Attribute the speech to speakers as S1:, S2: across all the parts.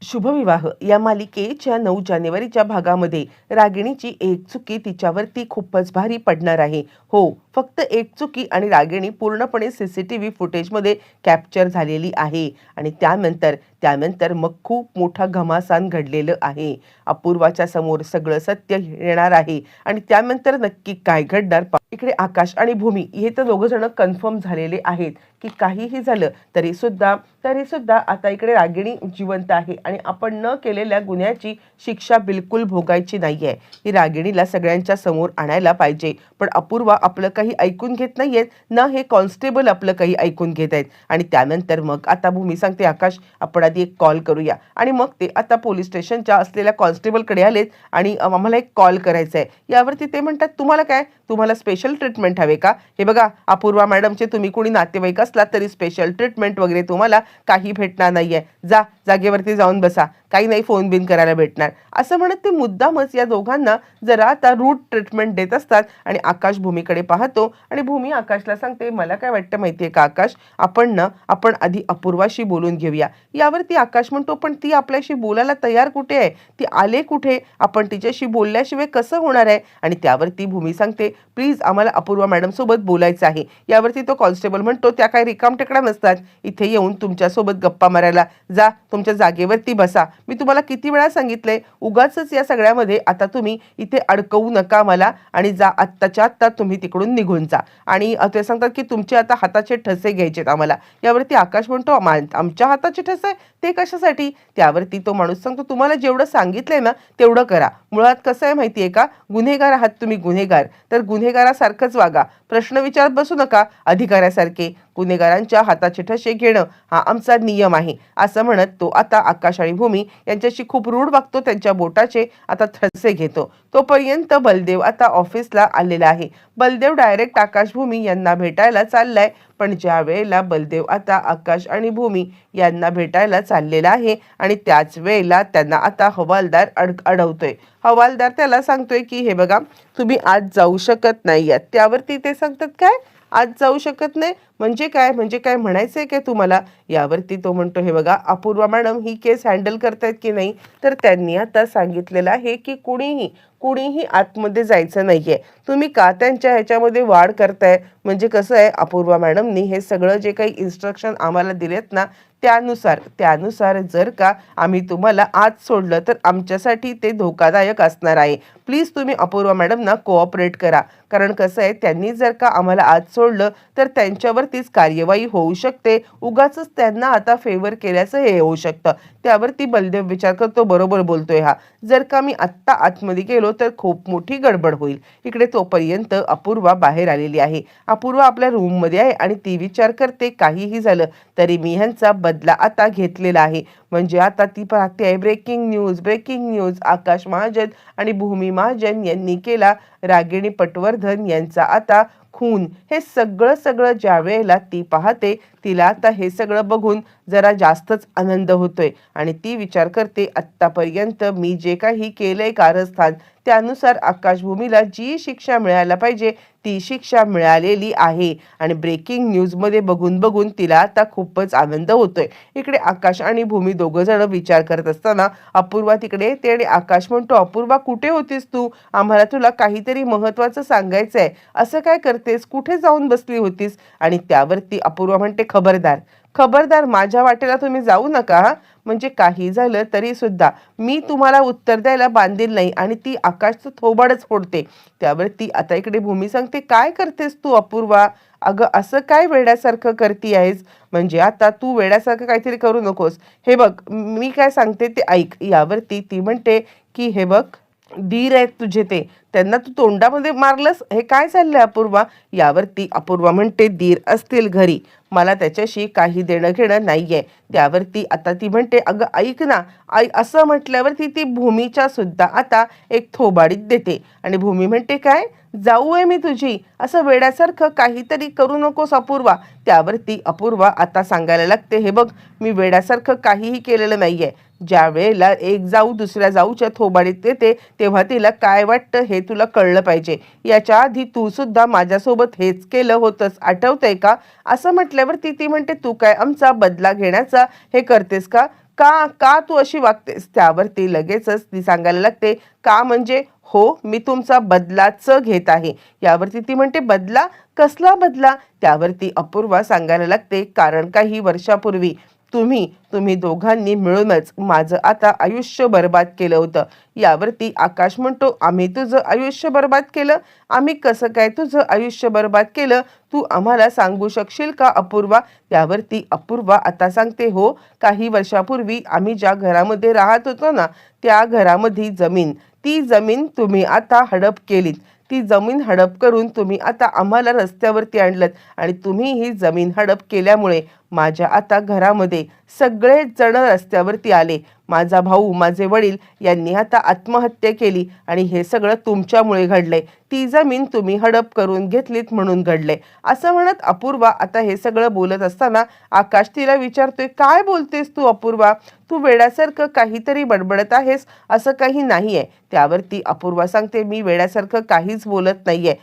S1: शुभविवाह या मालिकेच्या 9 जानेवारीच्या भागामध्ये रागिणीची एक चुकी तिच्यावरती खूपच भारी पडणार आहे. हो, फक्त एक चुकी आणि रागिणी पूर्णपणे सीसीटीव्ही फुटेजमध्ये कॅप्चर झालेली आहे आणि त्यानंतर मग खूप मोठा घमासान घडलेलं आहे. अपूर्वाच्या समोर सगळं सत्य येणार आहे आणि त्यानंतर नक्की काय घडणार इकडे आकाश आणि भूमी हे तर दोघं जण कन्फर्म झालेले आहेत की काहीही झालं तरी सुद्धा आता इकडे रागिणी जिवंत आहे आणि आपण न केलेल्या गुन्ह्याची शिक्षा बिलकुल भोगायची नाहीये. ही रागिणीला सगळ्यांच्या समोर आणायला पाहिजे. पण अपूर्वा आपलं काही ऐकून घेत नाहीयेत ना हे कॉन्स्टेबल आपलं काही ऐकून घेत आहेत. आणि त्यानंतर मग आता भूमी सांगते आकाश आपण आधी एक कॉल करूया आणि मग ते आता पोलीस स्टेशनच्या असलेल्या कॉन्स्टेबलकडे आलेत आणि आम्हाला एक कॉल करायचा आहे. यावरती ते म्हणतात तुम्हाला काय, तुम्हाला स्पेशल ट्रीटमेंट हवे का? हे बघा अपूर्वा मॅडमचे तुम्ही कोणी नातेवाईक असला तरी स्पेशल ट्रीटमेंट वगैरे तुम्हाला काही भेटणार नाहीये. जागेवरती जाऊन बसा, काही नाही फोन बिन करायला भेटणार असं म्हणत ते मुद्दामच या दोघांना जरा आता रूट ट्रीटमेंट देत असतात. आणि आकाश भूमीकडे पाहतो आणि भूमी आकाशला सांगते मला काय वाटतं माहितीये का आकाश, आपण आधी अपूर्वाशी बोलून घेऊया. यावरती आकाश म्हणतो पण ती आपल्याशी बोलायला तयार कुठे आहे, ती आले कुठे, आपण तिच्याशी बोलल्याशिवाय कसं होणार आहे? आणि त्यावरती भूमी सांगते प्लीज आम्हाला अपूर्वा मॅडम सोबत बोलायचं आहे. यावरती तो कॉन्स्टेबल म्हणतो त्या काही रिकामटेकडा नसतात, इथे येऊन तुमच्यासोबत गप्पा मारायला. जा तुमच्या जागेवरती बसा. मी तुम्हाला किती वेळा सांगितलंय उगाचच या सगळ्यामध्ये आता तुम्ही इथे अडकवू नका मला आणि जा आत्ताच्या आत्ता तुम्ही तिकडून निघून जा. आणि ते सांगतात की तुमचे आता हाताचे ठसे घ्यायचेत आम्हाला. यावरती आकाश म्हणतो आमच्या हाताचे ठसे ते कशासाठी? त्यावरती तो माणूस सांगतो तुम्हाला जेवढं सांगितलंय ना तेवढं करा. मुळात कसं आहे माहितीये का, गुन्हेगार आहात तुम्ही, गुन्हेगार तर गुन्हेगारासारखंच वागा, प्रश्न विचारत बसू नका अधिकाऱ्यासारखे. गुन्हेगारांच्या हाताचे ठसे घेणं हा आमचा नियम आहे असं म्हणत तो आता आकाश आणि भूमी यांच्याशी खूप रूढ वागतो, त्यांच्या बोटाचे आता ठसे घेतो. तोपर्यंत बलदेव आता ऑफिसला आलेला आहे. बलदेव डायरेक्ट आकाश भूमी यांना भेटायला चाललाय. पण ज्या वेळेला बलदेव आता आकाश आणि भूमी यांना भेटायला चाललेला आहे आणि त्याच वेळेला त्यांना आता हवालदार अडवतोय. हवालदार त्याला सांगतोय की हे बघा तुम्ही आज जाऊ शकत नाही. त्यावरती ते सांगतात काय आज जाऊ शकत नाही म्हणजे काय म्हणायचंय काय तुम्हाला? यावरती तो म्हणतो हे बघा अपूर्वा मॅडम ही केस हँडल करतायत की नाही, तर त्यांनी आता सांगितलेलं आहे की कुणीही आतमध्ये जायचं नाहीये. तुम्ही का त्यांच्या ह्याच्यामध्ये वाढ करताय? म्हणजे कसं आहे अपूर्वा मॅडमनी हे सगळं जे काही इन्स्ट्रक्शन आम्हाला दिलेत ना त्यानुसार जर का आम्ही तुम्हाला आज सोडलं तर आमच्यासाठी ते धोकादायक असणार आहे. प्लीज तुम्ही अपूर्वा मॅडमना कोऑपरेट करा. कारण कसं आहे त्यांनी जर का आम्हाला आज सोडलं तर त्यांच्यावरतीच कार्यवाही होऊ शकते. उगाचच त्यांना आता फेवर केल्याचं हे होऊ शकतं. त्यावरती बलदेव विचार करतो बरोबर बोलतोय हा, जर का मी आत्ता आतमध्ये गेलो तर खूप मोठी गडबड होईल. इकडे तोपर्यंत अपूर्वा बाहेर आलेली आहे. अपूर्वा आपल्या रूममध्ये आहे आणि ती विचार करते काहीही झालं तरी मी ह्यांचा बदला आता घेतलेला आहे. म्हणजे आता ती पाहते आहे ब्रेकिंग न्यूज आकाश महाजन आणि भूमी महाजन यांनी केला रागिणी पटवर्धन यांचा आता खून. हे सगळं ज्या वेळेला ती पाहते तिला आता हे सगळं बघून जरा जास्तच आनंद होतोय आणि ती विचार करते आत्तापर्यंत मी जे काही केलंय कारस्थान त्यानुसार आकाश भूमीला जी शिक्षा मिळायला पाहिजे ती शिक्षा मिळालेली आहे. आणि ब्रेकिंग न्यूजमध्ये बघून तिला आता खूपच आनंद होतोय. इकडे आकाश आणि भूमी दोघं जण विचार करत असताना अपूर्वा तिकडे येते आणि आकाश म्हणतो अपूर्वा कुठे होतीस तू? आम्हाला तुला काहीतरी महत्त्वाचं सांगायचं आहे. असं काय करतेस, कुठे जाऊन बसली होतीस? आणि त्यावरती अपूर्वा म्हणते खबरदार माझ्या वाटेला तुम्ही जाऊ नका. म्हणजे काही झालं तरी सुद्धा मी तुम्हाला उत्तर द्यायला बांधील नाही. आणि ती आकाशचं थोबाडच फोडते. त्यावरती आता इकडे भूमी सांगते काय करतेस तू अपूर्वा? अगं असं काय वेड्यासारखं करती आहेस? म्हणजे आता तू वेड्यासारखं काहीतरी करू नकोस. हे बघ मी काय सांगते ते ऐक. यावरती ती म्हणते की हे बघ धीर आहेत तुझे ते, त्यांना तू तोंडामध्ये मारलंस, हे काय चाललंय अपूर्वा? यावरती अपूर्वा म्हणते धीर असतील घरी, मला त्याच्याशी काही देणं घेणं नाहीये. त्यावरती आता ती म्हणते अगं ऐक ना असं म्हटल्यावरती ती भूमीच्या सुद्धा आता एक थोबाडीत देते. आणि भूमी म्हणते काय जाऊ आहे मी तुझी, असं वेड्यासारखं काहीतरी करू नकोस अपूर्वा. त्यावरती अपूर्वा आता सांगायला लागते हे बघ मी वेड्यासारखं काहीही केलेलं नाहीये. ज्या वेळेला एक जाऊ दुसऱ्या जाऊच्या थोबाडीत येते तेव्हा तिला काय वाटतं हे तुला कळलं पाहिजे. याच्या आधी तू सुद्धा माझ्यासोबत हेच केलं होतंस, आठवतंय का? असं म्हटल्यावर ती म्हणते तू काय आमचा बदला घेण्याचा हे करतेस का? का का तू अशी वागतेस? त्यावर ती लगेचच ती सांगायला लागते, का म्हणजे? हो, मी तुमचा बदलाच घेत आहे. यावरती ती म्हणते, बदला? कसला बदला? त्यावरती अपूर्वा सांगायला लागते, कारण काही वर्षापूर्वी तुम्ही तुम्ही दोघांनी मिळूनच माझं आता आयुष्य बर्बाद केलं होतं. यावरती आकाश म्हणतो, आम्ही तुझं आयुष्य बर्बाद केलं? आम्ही कसं काय तुझं आयुष्य बर्बाद केलं? तू आम्हाला सांगू शकशील का अपूर्वा? त्यावरती अपूर्वा आता सांगते, हो, काही वर्षापूर्वी आम्ही ज्या घरामध्ये राहत होतो ना, त्या घरामध्ये ती जमीन तुम्ही आता हडप केलीत. ती जमीन हडप करून तुम्ही आता आम्हाला रस्त्यावरती आणलत आणि तुम्ही ही जमीन हडप केल्यामुळे माझ्या आता घरामध्ये सगळेच जण रस्त्यावरती आले. माझा भाऊ, माझे वडील यांनी आता आत्महत्या केली आणि हे सगळं तुमच्यामुळे घडलंय. ती जमीन तुम्ही हडप करून घेतलीत म्हणून घडलंय. असं म्हणत अपूर्वा आता हे सगळं बोलत असताना आकाश तिला विचारतोय, काय बोलतेस तू अपूर्वा? तू वेड्यासारखं काहीतरी बडबडत आहेस, असं काही नाहीये. त्यावरती अपूर्वा सांगते, मी वेड्यासारखं काहीच बोलत नाहीये.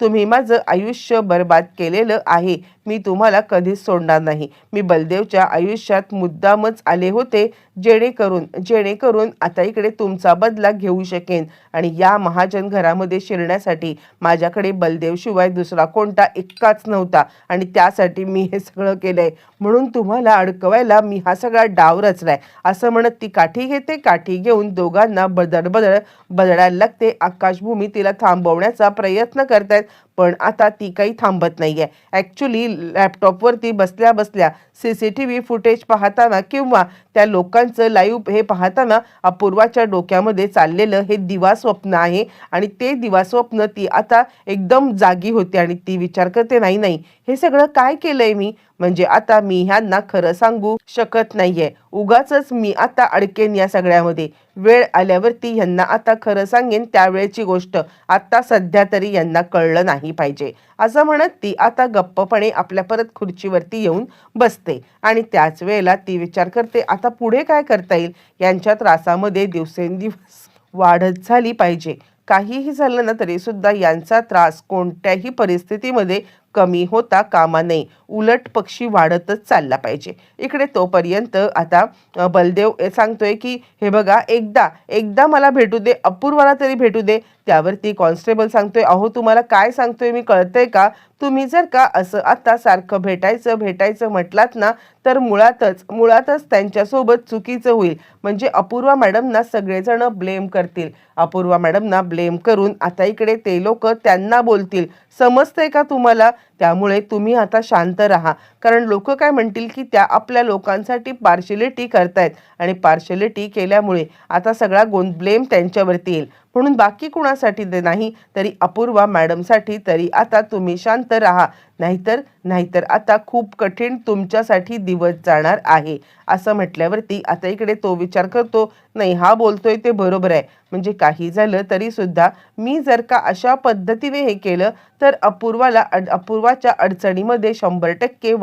S1: तुम्ही माझं आयुष्य बर्बाद केलेलं आहे. मी तुम्हाला कधीच सोडणार नाही. मी बलदेवच्या आयुष्यात मुद्दामच आले होते, जेणेकरून आता इकडे तुमचा बदला घेऊ शकेन आणि या महाजन घरामध्ये शिरण्यासाठी माझ्याकडे बलदेवशिवाय दुसरा कोणता एक्काच नव्हता आणि त्यासाठी मी हे सगळं केलंय. म्हणून तुम्हाला अडकवायला मी हा सगळा डाव रचलाय. असं म्हणत ती काठी घेते. काठी घेऊन दोघांना बदडायला लागते. आकाशभूमी तिला थांबवण्याचा प्रयत्न करतायत, पण आता ती काही थांबत नाहीये. ॲक्च्युली लॅपटॉपवरती बसल्या बसल्या CCTV फुटेज पाहताना किंवा त्या लोकांचं लाईव्ह हे पाहताना अपूर्वाच्या डोक्यामध्ये चाललेलं हे दिवास्वप्न आहे आणि ते दिवास्वप्न ती आता एकदम जागी होते आणि ती विचार करते, नाही, हे सगळं काय केलंय मी? म्हणजे आता मी ह्यांना खरं सांगू शकत नाहीये. उगाचच मी आता अडकेन या सगळ्यामध्ये. वेळ आल्यावरती ह्यांना आता खरं सांगेन, त्यावेळेची गोष्ट. आता सध्या तरी यांना कळलं नाही पाहिजे. असं म्हणत ती आता गप्पपणे आपल्या परत खुर्चीवरती येऊन बसते आणि त्याच वेळेला ती विचार करते, आता पुढे काय करता येईल? यांच्या त्रासामध्ये दिवसेंदिवस वाढत झाली पाहिजे. काहीही झालं ना तरी सुद्धा यांचा त्रास कोणत्याही परिस्थितीमध्ये कमी होता कामा नये. उलट पक्षी वाढतच चालला पाहिजे. इकडे तोपर्यंत आता बलदेव सांगतोय की हे बघा, एकदा मला भेटू दे, अपूर्वाला तरी भेटू दे. त्यावरती कॉन्स्टेबल सांगतोय, अहो तुम्हाला काय सांगतोय मी कळतंय का? तुम्ही जर का असं आता सारखं भेटायचं म्हटलात ना, तर मुळातच त्यांच्यासोबत चुकीचं होईल. म्हणजे अपूर्वा मॅडमना सगळेजण ब्लेम करतील. अपूर्वा मॅडमना ब्लेम करून आता इकडे ते लोक त्यांना बोलतील. समजतंय का तुम्हाला? त्यामुळे तुम्ही आता शांत राहा, कारण लोक काय म्हणतील की त्या आपल्या लोकांसाठी पार्शियलिटी करतायत आणि पार्शियलिटी केल्यामुळे आता सगळा ब्लेम त्यांच्यावरती येईल. म्हणून बाकी कुणासाठी नाही तरी अपूर्वा मॅडमसाठी तरी आता तुम्ही शांत राहा, नाहीतर आता खूप कठीण तुमच्यासाठी दिवस जाणार आहे. असं म्हटल्यावरती आता इकडे तो विचार करतो, नाही, हा बोलतोय ते बरोबर आहे. म्हणजे काही झालं तरी सुद्धा मी जर का अशा पद्धतीने हे केलं तर अपूर्वाच्या अडचणीमध्ये 100%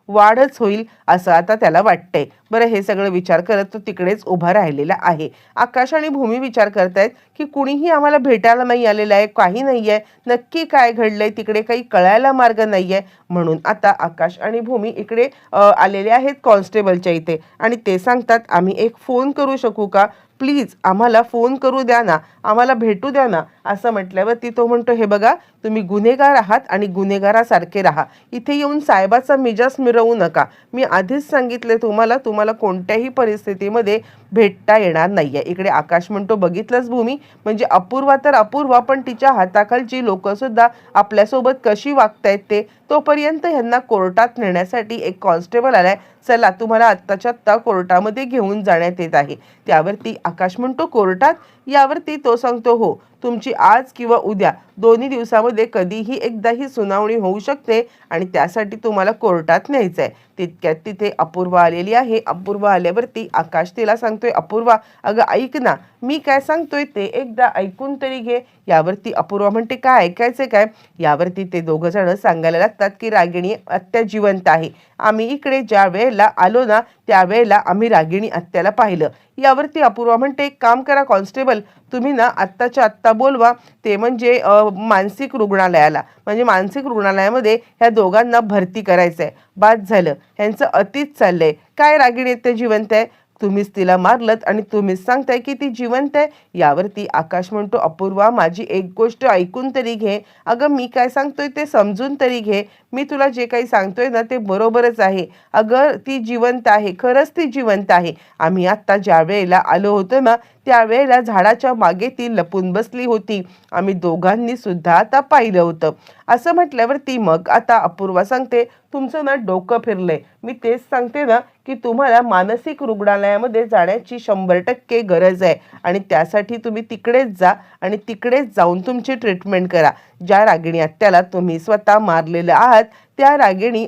S1: वाढच होईल, असं आता त्याला वाटतंय. बरं, हे सगळं विचार करत तो तिकडेच उभा राहिलेला आहे. आकाश आणि भूमी विचार करतायत की कुणीही आम्हाला भेटायला नाही आलेलं आहे, काही नाहीये, नक्की काय घडलंय तिकडे काही कळायला मार्ग नाहीये. म्हणून आता आकाश आणि भूमी इकडे आलेले आहेत कॉन्स्टेबलच्या इथे आणि ते सांगतात, आम्ही एक फोन करू शकू का? प्लीज आम्हाला फोन करू द्या ना, आम्हाला भेटू द्या ना. असं म्हटल्यावरती तो म्हणतो, हे बघा, तुम्ही गुन्हेगार आहात आणि गुन्हेगारासारखे राहा. इथे येऊन साहेबाचा मिजाज मिरवू नका. मी आधीच सांगितले तुम्हाला कोणत्याही परिस्थितीमध्ये भेटता येणार नाहीये. इकडे आकाश म्हणतो, बघितलंच भूमी, म्हणजे अपूर्वा पण तिच्या हाताखालची लोक सुद्धा आपल्यासोबत कशी वागतायत ते. तोपर्यंत ह्यांना कोर्टात नेण्यासाठी एक कॉन्स्टेबल आलाय. चला, तुम्हाला आत्ताच्या आत्ता कोर्टामध्ये घेऊन जाण्यात येत आहे. त्यावरती आकाश म्हणतो, कोर्टात? यावरती तो सांगतो, हो, तुमची आज किंवा उद्या दोन्ही दिवसामध्ये कधीही एकदा ही सुनावणी होऊ शकते आणि त्यासाठी तुम्हाला कोर्टात न्यायचं आहे. तितक्यात तिथे अपूर्वा आलेली आहे. अपूर्वा आल्यावरती आकाश तिला सांगतोय, अपूर्वा, अगं ऐक ना, मी काय सांगतोय ते एकदा ऐकून तरी घे. यावरती अपूर्वा म्हणते, काय ऐकायचं काय? यावरती ते दोघं जण सांगायला लागतात की रागिणी आत्या जिवंत आहे. आम्ही इकडे ज्या वेळेला आलो ना, त्यावेळेला आम्ही रागिणी आत्याला पाहिलं. यावरती अपूर्वा म्हणते, एक काम करा कॉन्स्टेबल, तुम्ही ना आत्ताच्या आत्ता बोलवा, ते म्हणजे मानसिक रुग्णालयाला. म्हणजे मानसिक रुग्णालयामध्ये ह्या दोघांना भरती करायचं आहे. बाद झालं. ह्यांचं अतीच चाललंय. काय रागिणी आत्या जिवंत आहे? तुम्हीच तिला मारलत आणि तुम्हीच सांगताय की ती जिवंत आहे. यावरती आकाश म्हणतो, अपूर्वा माझी एक गोष्ट ऐकून तरी घे. अगं मी काय सांगतोय ते समजून तरी घे. मी तुला जे काही सांगतोय ना ते बरोबरच आहे. अगं ती जिवंत आहे, खरंच ती जिवंत आहे. आम्ही आत्ता ज्या वेळेला आलो होतो ना त्यावेळेला झाडाच्या मागे ती लपून बसली होती. आम्ही दोघांनी सुद्धा आता पाहिलं होतं. असं म्हटल्यावरती मग आता अपूर्वा सांगते, तुमचं ना डोकं फिरलंय. मी तेच सांगते ना की तुम्हाला मानसिक रुग्णालयामध्ये जाण्याची 100% गरज आहे आणि त्यासाठी तुम्ही तिकडेच जा आणि तिकडेच जाऊन तुमची ट्रीटमेंट करा. ज्या रागिणी आत्याला तुम्ही स्वतः मारलेलं आहात त्या रागिणी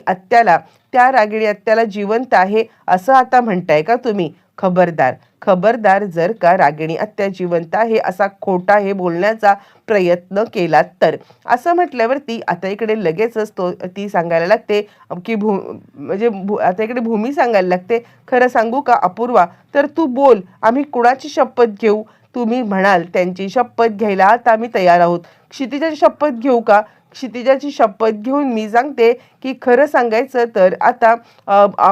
S1: आत्याला जिवंत आहे असं आता म्हणताय का तुम्ही? खबरदार, खबरदार जर का रागिणी आत्या जिवंत आहे असा खोटा हे बोलण्याचा प्रयत्न केला तर. असं म्हटल्यावरती आता इकडे लगेचच ती सांगायला लागते की आता इकडे भूमी सांगायला लागते, खरं सांगू का अपूर्वा, तर तू बोल, आम्ही कुणाची शपथ घेऊ? तुम्ही म्हणाल त्यांची शपथ घ्यायला आता आम्ही तयार आहोत. क्षितिजाची शपथ घेऊ का? क्षितिजाची शपथ घेऊन मी सांगते की खरं सांगायचं तर आता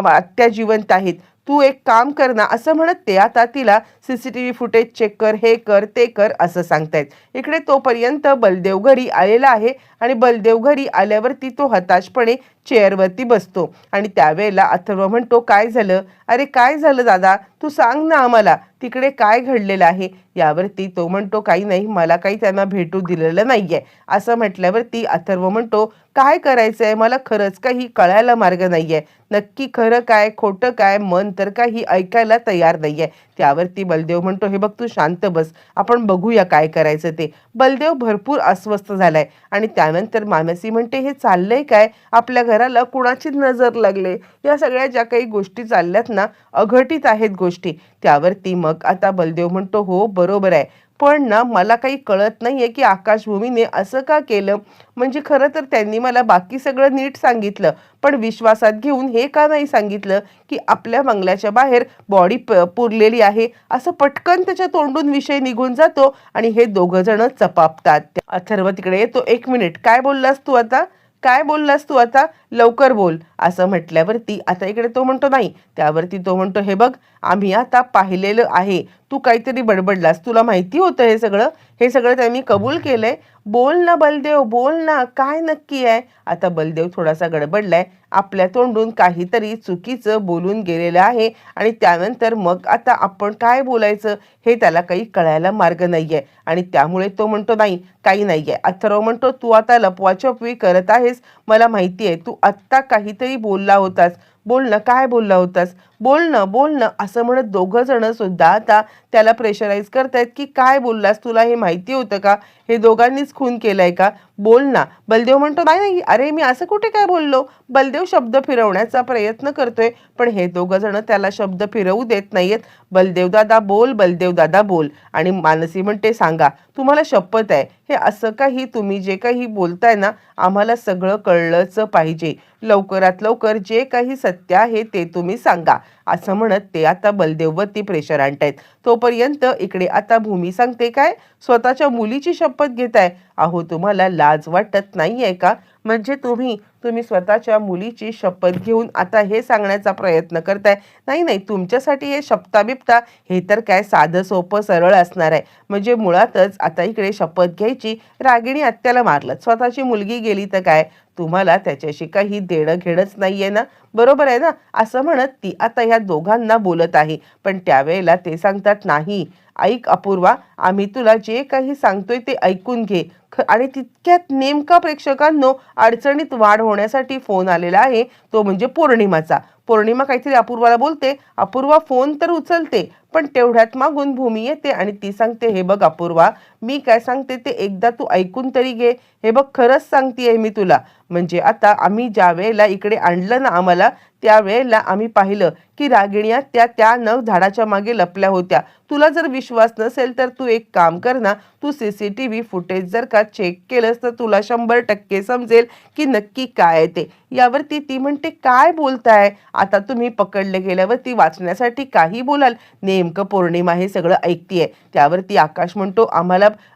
S1: आत्या जिवंत आहेत. तू एक काम कर ना, असं म्हणत ते आता तिला CCTV फुटेज चेक कर, हे कर ते कर असं सांगतायत. इकडे तोपर्यंत बलदेव घरी आलेला आहे आणि बलदेव घरी आल्यावरती तो हताशपणे चेअरवरती बसतो आणि त्यावेळेला अथर्व म्हणतो, काय झालं? अरे काय झालं दादा, तू सांग ना आम्हाला, तिकडे काय घडलेलं आहे? यावरती तो म्हणतो, काही नाही, मला काही त्यांना भेटू दिलेलं नाहीये. असं म्हटल्यावरती अथर्व म्हणतो, काय करायचंय मला खरंच काही कळायला मार्ग नाहीये. नक्की खरं काय खोटं काय? मन तर काही ऐकायला तयार नाहीये. त्यावरती बलदेव म्हणतो, हे बघ तू शांत बस, आपण बघूया काय करायचं ते. बलदेव भरपूर अस्वस्थ झालाय आणि त्यानंतर मानसी म्हणते, हे चाललंय काय? आपल्या घराला कुणाची नजर लागले? या सगळ्या ज्या काही गोष्टी चालल्यात ना अघटित आहेत गोष्टी. त्यावरती मग आता बलदेव म्हणतो, हो बरोबर आहे, पण ना मला काही कळत नाहीये की आकाशभूमीने असं का केलं. म्हणजे खरं तर त्यांनी मला बाकी सगळं नीट सांगितलं, पण विश्वासात घेऊन हे का नाही सांगितलं की आपल्या बंगल्याच्या बाहेर बॉडी पुरलेली आहे. असं पटकन त्याच्या तोंडून विषय निघून जातो आणि हे दोघं जण चपापतात. अथर्व तिकडे येतो, एक मिनिट, काय बोललास तू आता? काय बोललास तू आता? लवकर बोल. असं म्हटल्यावरती आता इकडे तो म्हणतो, नाही. त्यावरती तो म्हणतो, हे बघ आम्ही आता पाहिलेलं आहे, तू काहीतरी बडबडलास, तुला माहिती होतं हे सगळं त्यांनी कबूल केलंय. बोल ना बलदेव, बोल ना, काय नक्की आहे? आता बलदेव थोडासा गडबडलाय, आपल्या तोंडून काहीतरी चुकीचं बोलून गेलेलं आहे आणि त्यानंतर मग आता आपण काय बोलायचं हे त्याला काही कळायला मार्ग नाहीये आणि त्यामुळे तो म्हणतो, नाही काही नाहीये. अथर्व म्हणतो, तू आता लपवाछपवी करत आहेस, मला माहिती आहे. तू आत्ता काहीतरी बोलला होतास, बोल ना, काय बोलला होतास? बोल ना, बोल ना. असं म्हणत दोघं जण सुद्धा आता त्याला प्रेशराईज करतायत की काय बोललास, तुला हे माहिती होतं का? हे दोघांनीच खून केलाय का? बोल ना. बलदेव म्हणतो, नाही नाही, अरे मी असं कुठे काय बोललो? बलदेव शब्द फिरवण्याचा प्रयत्न करतोय पण हे दोघं जण त्याला शब्द फिरवू देत नाहीयेत. बलदेव दादा बोल, बलदेव दादा बोल. आणि मानसी म्हणते, सांगा, तुम्हाला शपथ आहे, हे असं काही तुम्ही जे काही बोलताय ना आम्हाला सगळं कळलंच पाहिजे. लवकरात लवकर जे काही सत्य आहे ते तुम्ही सांगा. असं म्हणत ते आता बलदेववरती प्रेशर आणतायत. तोपर्यंत इकडे आता भूमी सांगते, काय स्वतःच्या मुलीची शपथ घेताय? अहो तुम्हाला लाज वाटत नाहीये का? म्हणजे तुम्ही स्वतःच्या मुलीची शपथ घेऊन आता हे सांगण्याचा प्रयत्न करताय? नाही नाही, तुमच्यासाठी हे शपथा बिपता हे तर काय साधं सोपं सरळ असणार आहे. म्हणजे मुळातच आता इकडे शपथ घ्यायची, रागिणी आत्याला मारलं, स्वतःची मुलगी गेली तर काय, तुम्हाला त्याच्याशी काही देणं घेणंच नाहीये ना, बरोबर आहे ना? असं म्हणत ती आता ह्या दोघांना बोलत आहे. पण त्यावेळेला ते सांगतात, नाही ऐक अपूर्वा, आम्ही तुला जे काही सांगतोय ते ऐकून घे. आणि तितक्यात नेमका प्रेक्षकांनो अडचणीत वाढ होण्यासाठी फोन आलेला आहे, तो म्हणजे पौर्णिमाचा. पौर्णिमा काहीतरी अपूर्वाला बोलते, अपूर्वा फोन तर उचलते पण तेवढ्यात मागून भूमी येते आणि ती सांगते, हे बघ अपूर्वा, मी काय सांगते ते एकदा तू ऐकून तरी घे. हे बघ खरंच सांगतेय मी तुला, म्हणजे आता आम्ही ज्या वेळेला इकडे आणलं ना आम्हाला त्यावेळेला आम्ही पाहिलं की रागिणी त्या न झाडाच्या मागे लपल्या होत्या. तुला जर विश्वास नसेल तर तू एक काम कर ना, तू CCTV फुटेज जर का चेक केलंस तर तुला 100% समजेल की नक्की काय आहे ते. यावरती ती म्हणते, काय बोलताय? आता तुम्ही पकडले गेल्यावरती वाचण्यासाठी काही बोलाल? नेमकं पौर्णिमा हे सगळं ऐकतीये. त्यावरती आकाश म्हणतो,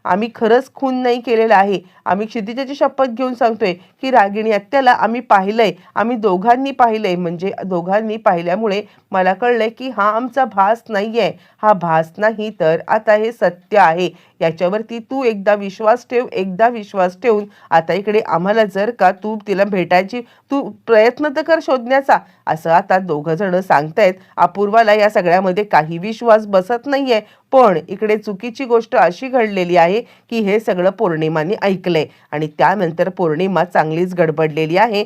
S1: आम्ही खरंच खून नाही केलेला आहे. आम्ही क्षितिजाची शपथ घेऊन सांगतोय की रागिणी आत्याला आम्ही पाहिलंय. आम्ही दोघांनी पाहिलंय. म्हणजे दोघांनी पाहिल्यामुळे मला कळलंय की हा आमचा भास नाहीये. हा भास नाही तर आता हे सत्य आहे. याच्यावरती तू एकदा विश्वास ठेव. एकदा विश्वास ठेवून आता इकडे आम्हाला जर का तू तिला भेटायची तू प्रयत्न तर कर शोधण्याचा, असं आता दोघं जण सांगतायत. अपूर्वाला या सगळ्यामध्ये काही विश्वास बसत नाहीये. पण इकडे चुकीची गोष्ट अशी घडलेली आहे की हे सगळं पौर्णिमाने ऐकलंय आणि त्यानंतर पौर्णिमा चांगलीच गडबडलेली आहे.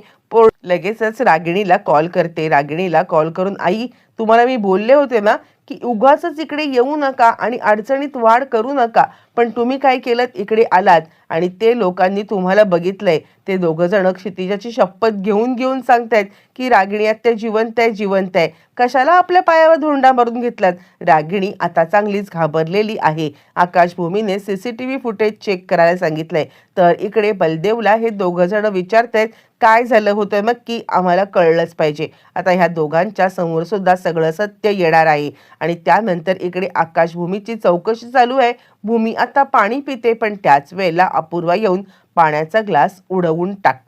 S1: लगेचच रागिणीला कॉल करते. रागिणीला कॉल करून, आई, तुम्हाला मी बोलले होते ना की उगाचच इकडे येऊ नका आणि अडचणीत वाढ करू नका. पण तुम्ही काय केलं, इकडे आलात आणि ते लोकांनी तुम्हाला बघितलंय. ते दोघं जण क्षितिजाची शपथ घेऊन घेऊन सांगतायत की रागिणी आत्या जिवंत आहे, जिवंत आहे. कशाला आपल्या पायावर धोंडा मारून घेतलात? रागिणी आता चांगलीच घाबरलेली आहे. आकाश भूमीने CCTV फुटेज चेक करायला सांगितलंय. तर इकडे बलदेवला हे दोघं जण विचारतायत, काय झालं होतं नक्की, आम्हाला कळलंच पाहिजे. आता ह्या दोघांच्या समोर सुद्धा सगळं सत्य येणार आहे. आणि त्यानंतर इकडे आकाश भूमीची चौकशी चालू आहे. भूमी आता पाणी पिते, पण त्याच वेळेला अपूर्वा येऊन पाण्याचा ग्लास उडवून टाकते.